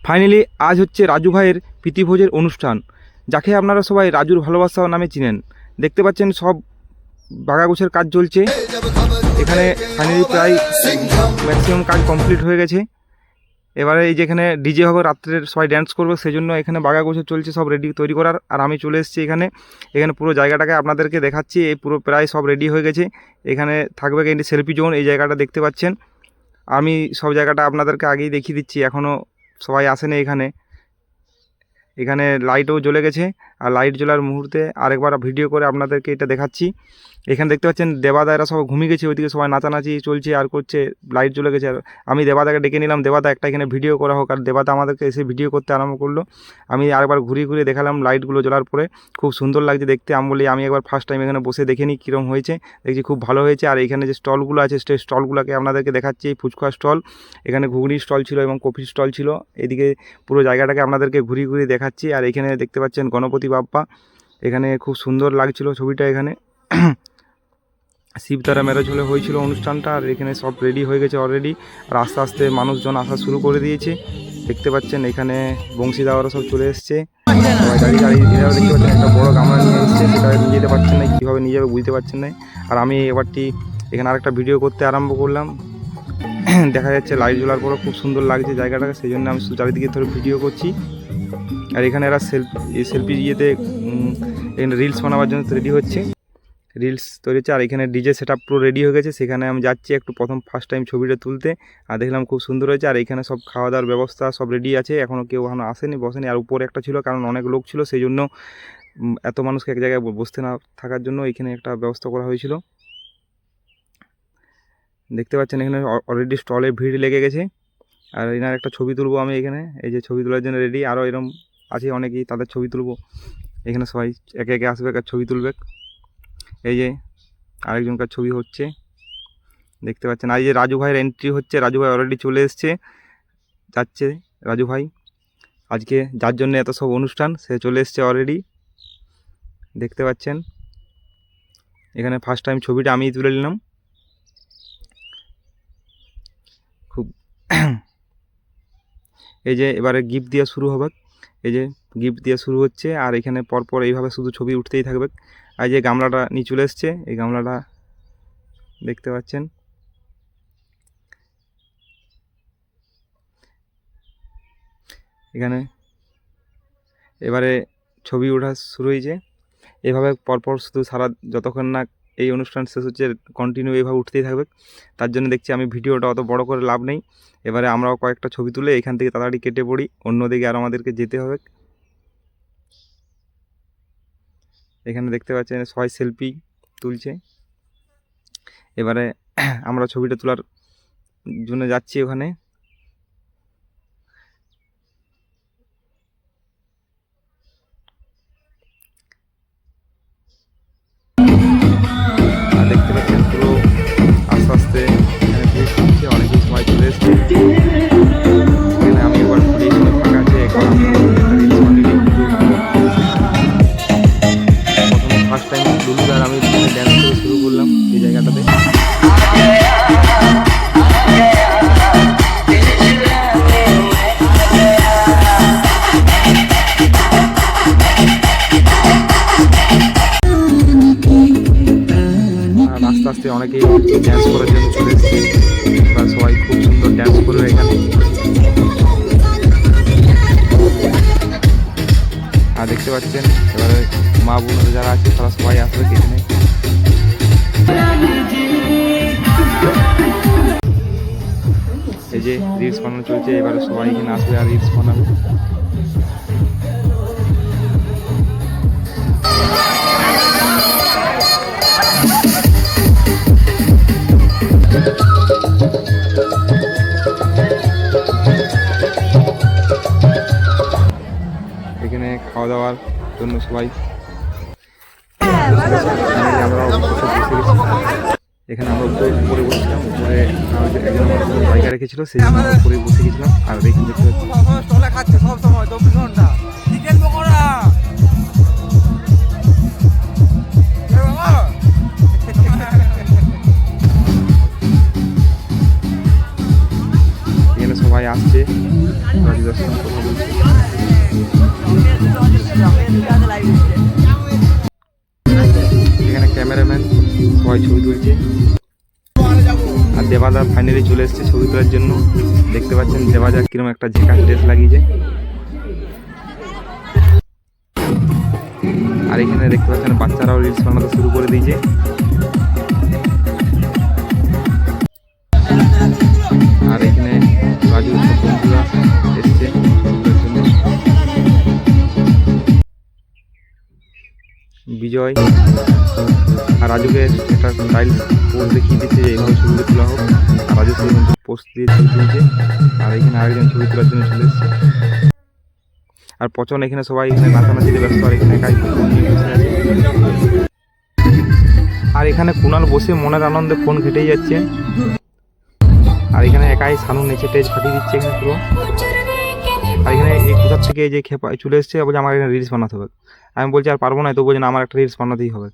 Finally আজ হচ্ছে রাজু ভাইয়ের প্রীতিভোজের অনুষ্ঠান, যাকে আপনারা সবাই রাজুর ভালোবাসা নামে চিনেন। দেখতে পাচ্ছেন সব বাগাগোছের কাজ চলছে এখানে। ফাইনালি প্রায় ম্যাক্সিমাম কাজ কমপ্লিট হয়ে গেছে। এবারে এই যেখানে ডিজে হবে, রাত্রের সবাই ড্যান্স করবে, সেই জন্য এখানে বাগাগোছ চলছে সব রেডি তৈরি করার। আর আমি চলে এসেছি এখানে পুরো জায়গাটাকে আপনাদেরকে দেখাচ্ছি। এই পুরো প্রায় সব রেডি হয়ে গেছে। এখানে থাকবে কিন্তু সেলফি জোন, এই জায়গাটা দেখতে পাচ্ছেন। আমি সব জায়গাটা আপনাদেরকে আগেই দেখিয়ে দিচ্ছি, এখনও সবাই আসেনি। এখানে লাইটও জ্বলে গেছে, আর লাইট জ্বলার মুহূর্তে আরেকবার ভিডিও করে আপনাদেরকে এটা দেখাচ্ছি। এখানে দেখতে পাচ্ছেন দেবাদা এরা সব ঘুমিয়ে গেছে, ওইদিকে সবাই নাচানাচি চলছে আর করছে, লাইট জ্বলে গেছে। আর আমি দেবাদাকে ডেকে নিলাম, দেবাদা একটা এখানে ভিডিও করা হোক। আর দেবাদা আমাদেরকে এসে ভিডিও করতে আরম্ভ করলো। আমি আরেকবার ঘুরিয়ে দেখালাম লাইটগুলো জ্বলার পরে, খুব সুন্দর লাগছে দেখতে। আমি বলি আমি একবার ফার্স্ট টাইম এখানে বসে দেখে নিই কীরকম হয়েছে। দেখছি খুব ভালো হয়েছে। আর এখানে যে স্টলগুলো আছে সেই স্টলগুলোকে আপনাদেরকে দেখাচ্ছি। এই ফুচকা স্টল, এখানে ঘুগনির স্টল ছিল এবং কফির স্টল ছিল। এদিকে পুরো জায়গাটাকে আপনাদেরকে ঘুরিয়ে দেখাচ্ছি। আর এখানে দেখতে পাচ্ছেন গণপতি বাপ্পা, এখানে খুব সুন্দর লাগছিল ছবিটা। এখানে শিবতারা ম্যারেজ হলে হয়েছিল অনুষ্ঠানটা। আর এখানে সব রেডি হয়ে গেছে অলরেডি। আর আস্তে আস্তে মানুষজন আসা শুরু করে দিয়েছে। দেখতে পাচ্ছেন এখানে বংশীদাওয়ারা সব চলে এসছে। সবাই দাঁড়িয়ে এরাও দেখতে পাচ্ছেন একটা বড় গামলা নিয়ে এসছে, সেটা নিয়ে যেতে পারছেন না, কীভাবে নিয়ে যাবে বুঝতে পারছেন না। আর আমি এবারটি এখানে আরেকটা ভিডিও করতে আরম্ভ করলাম। দেখা যাচ্ছে লাইট জ্বলার পরও খুব সুন্দর লাগছে জায়গাটাকে, সেই জন্য আমি চারিদিকে ধরে ভিডিও করছি। আর এখানে এরা সেলফি ইয়েতে এখানে রিলস বানাবার জন্য রেডি হচ্ছে, রিলস তৈরি হচ্ছে। আর এখানে ডিজে সেট আপ পুরো রেডি হয়ে গেছে। সেখানে আমি যাচ্ছি একটু ফার্স্ট টাইম ছবিটা তুলতে। আর দেখলাম খুব সুন্দর হয়েছে। আর এখানে সব খাওয়া দাওয়ার ব্যবস্থা সব রেডি আছে, এখনও কেউ আসেনি বসেনি। আর উপরে একটা ছিল, কারণ অনেক লোক ছিল, সেই জন্য এত মানুষকে এক জায়গায় বসতে না থাকার জন্য এখানে একটা ব্যবস্থা করা হয়েছিল। দেখতে পাচ্ছেন এখানে অলরেডি স্টলে ভিড় লেগে গেছে। আর এনার একটা ছবি তুলবো আমি এখানে, এই যে ছবি তোলার জন্য রেডি। আরও এরকম আছে অনেকেই, তাদের ছবি তুলবো এখানে। সবাই একে একে আসবে আর ছবি তুলবে। এই যে আরেকজনকার ছবি হচ্ছে, দেখতে পাচ্ছেন। আর এই যে রাজু ভাইয়ের এন্ট্রি হচ্ছে, রাজু ভাই অলরেডি চলে এসছে, যাচ্ছে রাজু ভাই। আজকে যার জন্য এত সব অনুষ্ঠান, সে চলে এসছে অলরেডি, দেখতে পাচ্ছেন। এখানে ফার্স্ট টাইম ছবিটা আমিই তুলে নিলাম। খুব এই যে এবারে গিফট দেওয়া শুরু হবে, এই যে গিফট দেওয়া শুরু হচ্ছে। আর এখানে পরপর এইভাবে শুধু ছবি উঠতেই থাকবে। আর যে গামলাটা নিয়ে চলে এসছে, এই গামলাটা দেখতে পাচ্ছেন। এখানে এবারে ছবি ওঠা শুরু হয়েছে। এভাবে পরপর শুধু সারা যতক্ষণ না এই অনুষ্ঠান শেষ হচ্ছে কন্টিনিউ এইভাবে উঠতেই থাকবে। তার জন্য দেখছি আমি ভিডিওটা অত বড় করে লাভ নেই। এবারে আমরাও কয়েকটা ছবি তুলে এখান থেকে তাড়াতাড়ি কেটে পড়ি, অন্যদিকে আর আমাদেরকে যেতে হবে। এখানে দেখতে পাচ্ছেন সবাই সেলফি তুলছে। এবারে আমরা ছবিটা তোলার জন্য যাচ্ছি ওখানে। দেখতে পাচ্ছেন পুরো আস্তে আস্তে এখানে ভিড় কমছে, অনেকেই সবাই চলে এসছে। এখানে আমি এবার ঘুরে ফাঁকা আছে, প্রথমে ফার্স্ট টাইম লুলু আর আমি ড্যান্স করে শুরু করলাম এই জায়গাটাতে। আস্তে আস্তে অনেকেই ড্যান্স করার জন্য চলে এসেছে, সবাই খুব সুন্দর ড্যান্স করবে এখানে। আর দেখতে পাচ্ছেন এবারে মা বোন যারা আছে তারা সবাই আসবে এখানে। এই যে রিলস বানানো চলছে, এবারে সবাই এখানে আসবে আর রিলস বানাবে। এখানে খাওয়া দাওয়ার জন্য সবাই এখানে আমরা উপরে বসেছিলাম। উপরে একজন জায়গা রেখেছিল, সেই জন্য উপরে বসে গেছিলাম। আর এখানে দেখতে পাচ্ছি সব সময় 24 ঘন্টা চিকেন পকোড়া। এখানে সবাই আসছে। রাজুদার সঙ্গে কথা বলছি। এখানে ক্যামেরাম্যান সবাই ছবি তুলছে। আর দেবাদা ফাইনালি চলে এসেছে ছবি তোলার জন্য। দেখতে পাচ্ছেন দেবাদা কিরকম একটা ঝেঁকা ড্রেস লাগিয়েছে। আর এখানে দেখতে পাচ্ছেন বাচ্চারাও রিলস বানাতে শুরু করে দিয়েছে। আর এখানে রাজুর সব বন্ধুরা এসছে ছবিটার জন্য। বিজয় আর রাজুকে একটা স্টাইল পোস্ট দেখিয়ে দিচ্ছে যে এইভাবে ছবিটা তোলা হোক। আর রাজু সেই মতো পোস্ট দিয়ে ছবি তুলছে। আর এখানে আরেকজন ছবি তোলার জন্য চলে এসছে। আর পচন এখানে সবাই এখানে নাচানাচিতে ব্যস্ত। আর এখানে একাই ফোন নিয়ে বসে আছে। আর এখানে কুণাল বসে মনের আনন্দে ফোন ঘেটেই যাচ্ছে। আর এখানে একাই সানু নেচে টেজ ফাটিয়ে দিচ্ছে এখানে পুরো। আর এখানে এই কোথার থেকে এই যে খেপা চলে এসছে, বলছে আমার এখানে রিলস বানাতে হবে। আমি বলছি আর পারবো না, তো বলছি না আমার একটা রিলস বানাতেই হবে।